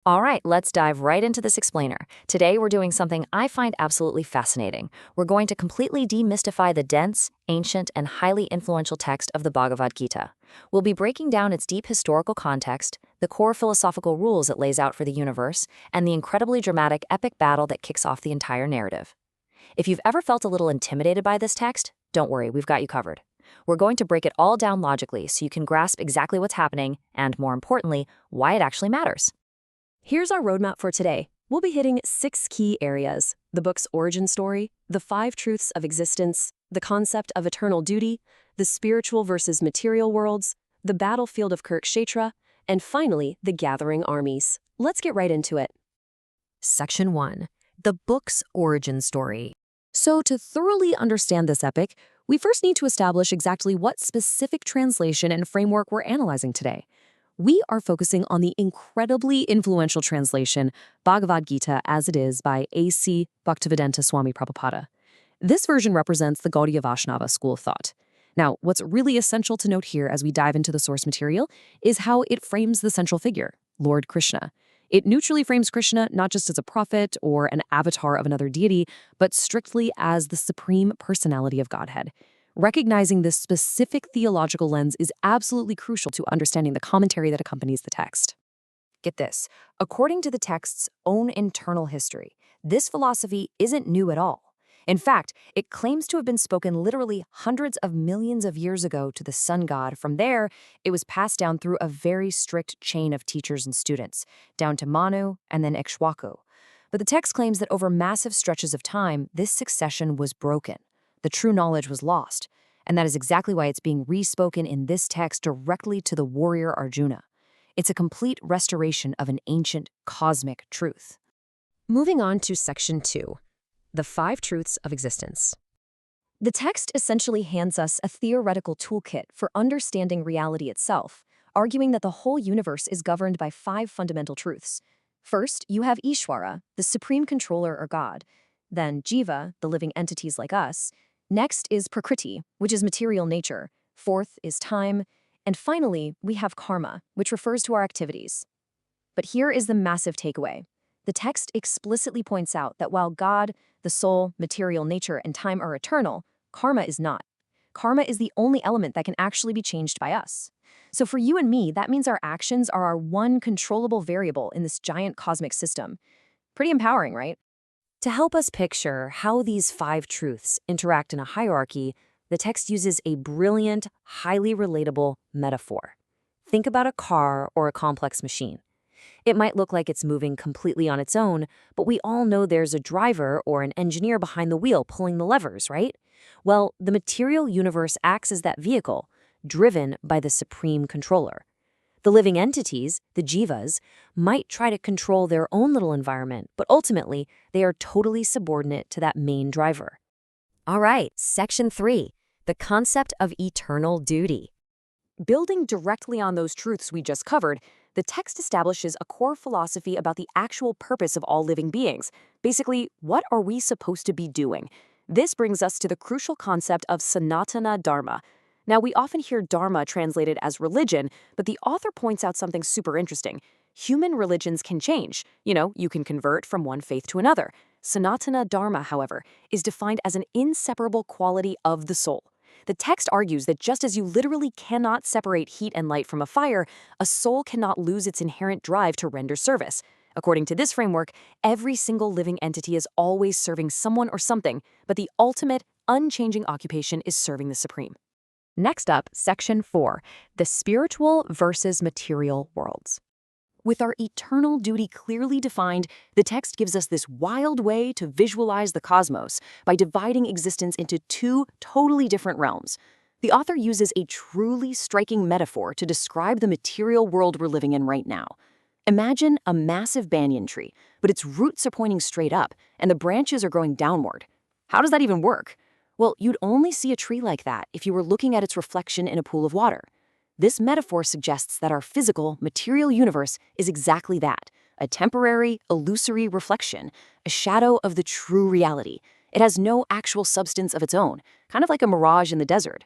All right, let's dive right into this explainer. Today, we're doing something I find absolutely fascinating. We're going to completely demystify the dense, ancient, and highly influential text of the Bhagavad Gita. We'll be breaking down its deep historical context, the core philosophical rules it lays out for the universe, and the incredibly dramatic epic battle that kicks off the entire narrative. If you've ever felt a little intimidated by this text, don't worry, we've got you covered. We're going to break it all down logically so you can grasp exactly what's happening and, more importantly, why it actually matters. Here's our roadmap for today. We'll be hitting 6 key areas: the book's origin story, the 5 truths of existence, the concept of eternal duty, the spiritual versus material worlds, the battlefield of Kurukshetra, and finally, the gathering armies. Let's get right into it. Section 1. The book's origin story. So to thoroughly understand this epic, we first need to establish exactly what specific translation and framework we're analyzing today. We are focusing on the incredibly influential translation, Bhagavad Gita as it is by A.C. Bhaktivedanta Swami Prabhupada. This version represents the Gaudiya Vaishnava school of thought. Now, what's really essential to note here as we dive into the source material is how it frames the central figure, Lord Krishna. It neutrally frames Krishna not just as a prophet or an avatar of another deity, but strictly as the supreme personality of Godhead. Recognizing this specific theological lens is absolutely crucial to understanding the commentary that accompanies the text. Get this, according to the text's own internal history, this philosophy isn't new at all. In fact, it claims to have been spoken literally hundreds of millions of years ago to the sun god. From there, it was passed down through a very strict chain of teachers and students, down to Manu and then Ikshwaku. But the text claims that over massive stretches of time, this succession was broken. The true knowledge was lost, and that is exactly why it's being re-spoken in this text directly to the warrior Arjuna. It's a complete restoration of an ancient cosmic truth. Moving on to Section 2. The 5 truths of existence. The text essentially hands us a theoretical toolkit for understanding reality itself, arguing that the whole universe is governed by 5 fundamental truths. First, you have Ishwara, the supreme controller or God. Then Jiva, the living entities like us. Next is Prakriti, which is material nature. Fourth is time. And finally, we have karma, which refers to our activities. But here is the massive takeaway. The text explicitly points out that while God, the soul, material nature, and time are eternal, karma is not. Karma is the only element that can actually be changed by us. So for you and me, that means our actions are our one controllable variable in this giant cosmic system. Pretty empowering, right? To help us picture how these 5 truths interact in a hierarchy, the text uses a brilliant, highly relatable metaphor. Think about a car or a complex machine. It might look like it's moving completely on its own, but we all know there's a driver or an engineer behind the wheel pulling the levers, right? Well, the material universe acts as that vehicle, driven by the supreme controller. The living entities, the jivas, might try to control their own little environment, but ultimately, they are totally subordinate to that main driver. All right, Section 3, the concept of eternal duty. Building directly on those truths we just covered, the text establishes a core philosophy about the actual purpose of all living beings. Basically, what are we supposed to be doing? This brings us to the crucial concept of Sanatana Dharma. Now, we often hear Dharma translated as religion, but the author points out something super interesting. Human religions can change. You can convert from one faith to another. Sanatana Dharma, however, is defined as an inseparable quality of the soul. The text argues that just as you literally cannot separate heat and light from a fire, a soul cannot lose its inherent drive to render service. According to this framework, every single living entity is always serving someone or something, but the ultimate, unchanging occupation is serving the supreme. Next up, Section 4, the spiritual versus material worlds. With our eternal duty clearly defined, the text gives us this wild way to visualize the cosmos by dividing existence into 2 totally different realms. The author uses a truly striking metaphor to describe the material world we're living in right now. Imagine a massive banyan tree, but its roots are pointing straight up, and the branches are growing downward. How does that even work? Well, you'd only see a tree like that if you were looking at its reflection in a pool of water. This metaphor suggests that our physical, material universe is exactly that, a temporary, illusory reflection, a shadow of the true reality. It has no actual substance of its own, kind of like a mirage in the desert.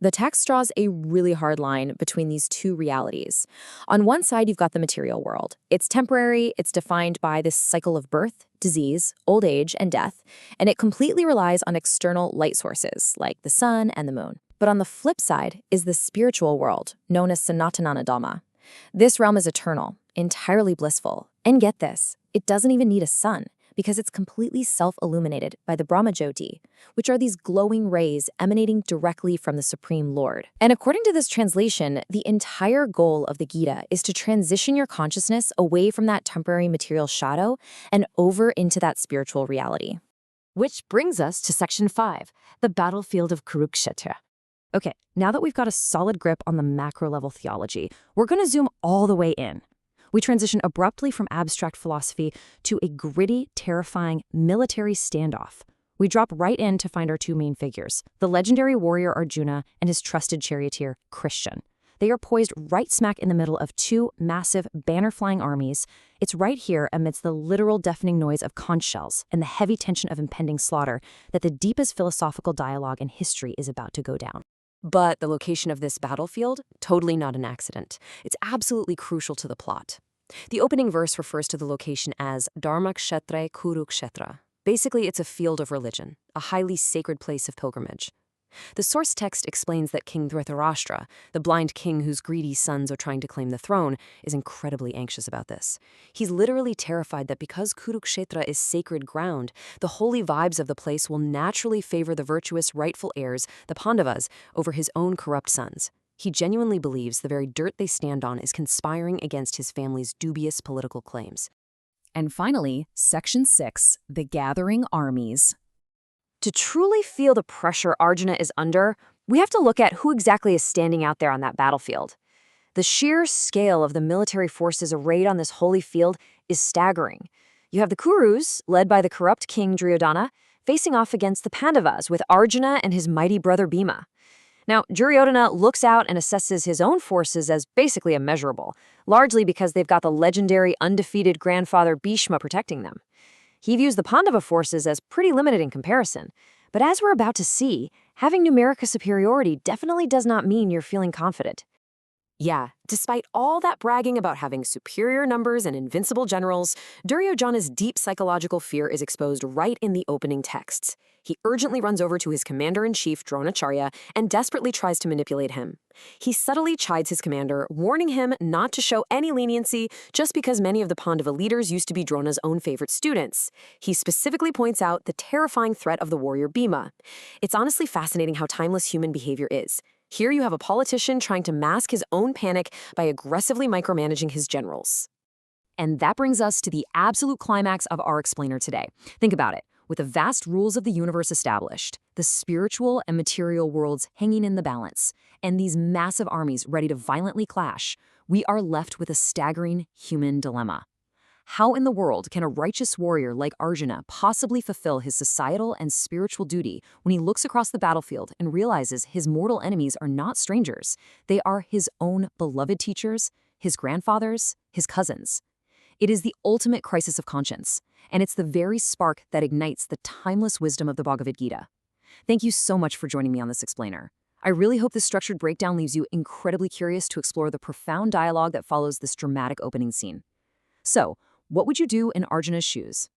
The text draws a really hard line between these two realities. On one side, you've got the material world. It's temporary, it's defined by this cycle of birth, disease, old age, and death, and it completely relies on external light sources like the sun and the moon. But on the flip side is the spiritual world, known as Sanatanana Dhamma. This realm is eternal, entirely blissful. And get this, it doesn't even need a sun, because it's completely self-illuminated by the Brahmajyoti, which are these glowing rays emanating directly from the Supreme Lord. And according to this translation, the entire goal of the Gita is to transition your consciousness away from that temporary material shadow and over into that spiritual reality. Which brings us to Section 5, the battlefield of Kurukshetra. Okay, now that we've got a solid grip on the macro-level theology, we're going to zoom all the way in. We transition abruptly from abstract philosophy to a gritty, terrifying military standoff. We drop right in to find our two main figures, the legendary warrior Arjuna and his trusted charioteer, Christian. They are poised right smack in the middle of two massive, banner-flying armies. It's right here, amidst the literal deafening noise of conch shells and the heavy tension of impending slaughter, that the deepest philosophical dialogue in history is about to go down. But the location of this battlefield, totally not an accident. It's absolutely crucial to the plot. The opening verse refers to the location as Dharmakshetre Kurukshetra. Basically, it's a field of religion, a highly sacred place of pilgrimage. The source text explains that King Dhritarashtra, the blind king whose greedy sons are trying to claim the throne, is incredibly anxious about this. He's literally terrified that because Kurukshetra is sacred ground, the holy vibes of the place will naturally favor the virtuous rightful heirs, the Pandavas, over his own corrupt sons. He genuinely believes the very dirt they stand on is conspiring against his family's dubious political claims. And finally, Section 6, the gathering armies. To truly feel the pressure Arjuna is under, we have to look at who exactly is standing out there on that battlefield. The sheer scale of the military forces arrayed on this holy field is staggering. You have the Kurus, led by the corrupt king Duryodhana, facing off against the Pandavas with Arjuna and his mighty brother Bhima. Now, Duryodhana looks out and assesses his own forces as basically immeasurable, largely because they've got the legendary undefeated grandfather Bhishma protecting them. He views the Pandava forces as pretty limited in comparison, but as we're about to see, having numerical superiority definitely does not mean you're feeling confident. Yeah, despite all that bragging about having superior numbers and invincible generals, Duryodhana's deep psychological fear is exposed right in the opening texts. He urgently runs over to his commander-in-chief, Dronacharya, and desperately tries to manipulate him. He subtly chides his commander, warning him not to show any leniency just because many of the Pandava leaders used to be Drona's own favorite students. He specifically points out the terrifying threat of the warrior Bhima. It's honestly fascinating how timeless human behavior is. Here you have a politician trying to mask his own panic by aggressively micromanaging his generals. And that brings us to the absolute climax of our explainer today. Think about it. With the vast rules of the universe established, the spiritual and material worlds hanging in the balance, and these massive armies ready to violently clash, we are left with a staggering human dilemma. How in the world can a righteous warrior like Arjuna possibly fulfill his societal and spiritual duty when he looks across the battlefield and realizes his mortal enemies are not strangers? They are his own beloved teachers, his grandfathers, his cousins. It is the ultimate crisis of conscience, and it's the very spark that ignites the timeless wisdom of the Bhagavad Gita. Thank you so much for joining me on this explainer. I really hope this structured breakdown leaves you incredibly curious to explore the profound dialogue that follows this dramatic opening scene. So, what would you do in Arjuna's shoes?